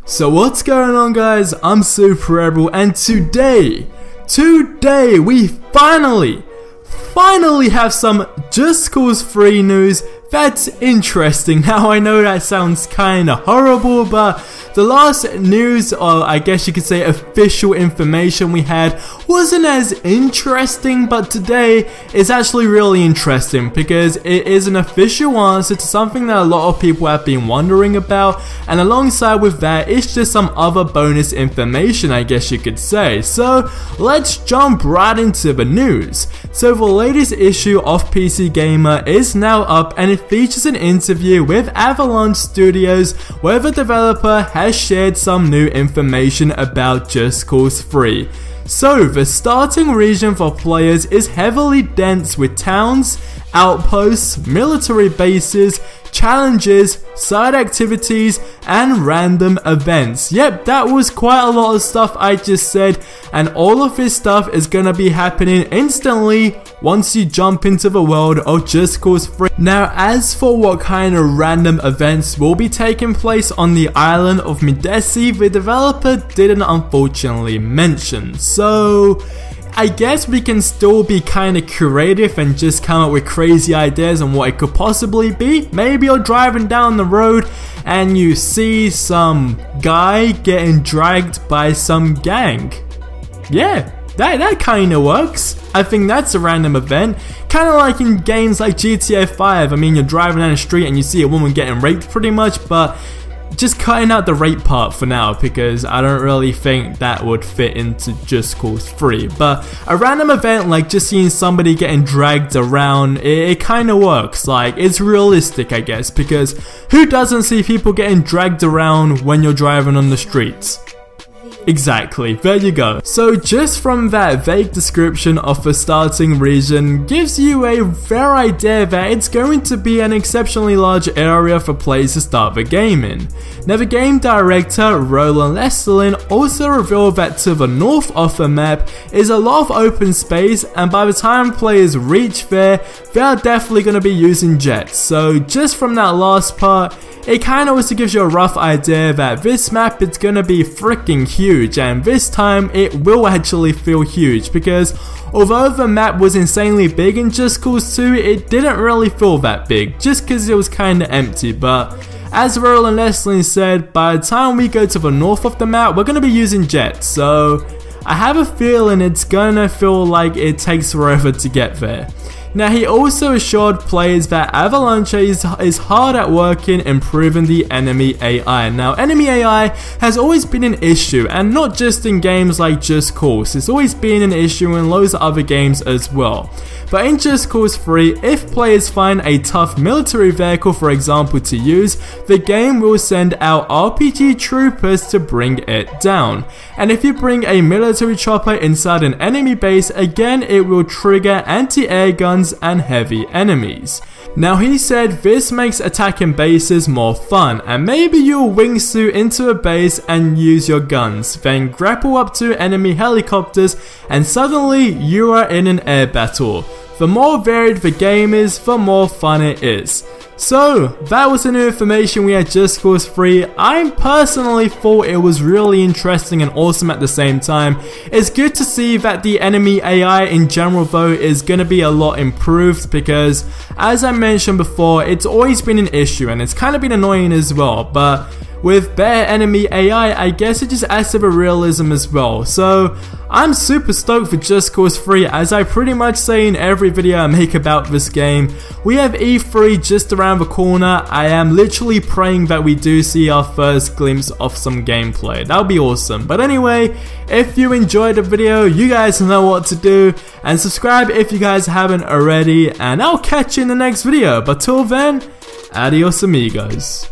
So what's going on, guys? I'm SuperRebel, and today we finally have some Just Cause 3 news that's interesting. Now I know that sounds kinda horrible, but the last news, or I guess you could say official information we had, wasn't as interesting, but today is actually really interesting because it is an official answer to something that a lot of people have been wondering about, and alongside with that, it's just some other bonus information, I guess you could say. So let's jump right into the news. So the latest issue of PC Gamer is now up, and it features an interview with Avalanche Studios where the developer has shared some new information about Just Cause 3. So the starting region for players is heavily dense with towns, outposts, military bases, challenges, side activities, and random events. Yep, that was quite a lot of stuff I just said, and all of this stuff is gonna be happening instantly once you jump into the world of Just Cause 3. Now, as for what kind of random events will be taking place on the island of Midesi, the developer didn't unfortunately mention. So I guess we can still be kinda creative and just come up with crazy ideas on what it could possibly be. Maybe you're driving down the road and you see some guy getting dragged by some gang. Yeah, that kinda works. I think that's a random event. Kinda like in games like GTA 5. I mean, you're driving down the street and you see a woman getting raped pretty much, but just cutting out the rape part for now because I don't really think that would fit into Just Cause 3. But a random event like just seeing somebody getting dragged around, it kind of works. Like, it's realistic, I guess, because who doesn't see people getting dragged around when you're driving on the streets? Exactly, there you go. So just from that vague description of the starting region gives you a fair idea that it's going to be an exceptionally large area for players to start the game in. Now, the game director Roland Lestelin also revealed that to the north of the map is a lot of open space, and by the time players reach there, they are definitely going to be using jets. So just from that last part, it kind of also gives you a rough idea that this map is going to be freaking huge, and this time it will actually feel huge because although the map was insanely big in Just Cause 2, it didn't really feel that big just because it was kind of empty. But as Roland Leslie said, by the time we go to the north of the map, we're going to be using jets, so I have a feeling it's gonna feel like it takes forever to get there. Now, he also assured players that Avalanche is hard at work in improving the enemy AI. Now, enemy AI has always been an issue, and not just in games like Just Cause, it's always been an issue in loads of other games as well. But in Just Cause 3, if players find a tough military vehicle, for example, to use, the game will send out RPG troopers to bring it down. And if you bring a military chopper inside an enemy base, again it will trigger anti-air guns and heavy enemies. Now, he said this makes attacking bases more fun, and maybe you'll wingsuit into a base and use your guns, then grapple up to enemy helicopters and suddenly you are in an air battle. The more varied the game is, the more fun it is. So, that was the new information we had Just Cause 3. I personally thought it was really interesting and awesome at the same time. It's good to see that the enemy AI in general though is going to be a lot improved because, as I mentioned before, it's always been an issue and it's kind of been annoying as well. But with better enemy AI, I guess it just adds to the realism as well. So I'm super stoked for Just Cause 3, as I pretty much say in every video I make about this game. We have E3 just around the corner. I am literally praying that we do see our first glimpse of some gameplay. That would be awesome. But anyway, if you enjoyed the video, you guys know what to do, and subscribe if you guys haven't already, and I'll catch you in the next video. But till then, adios amigos.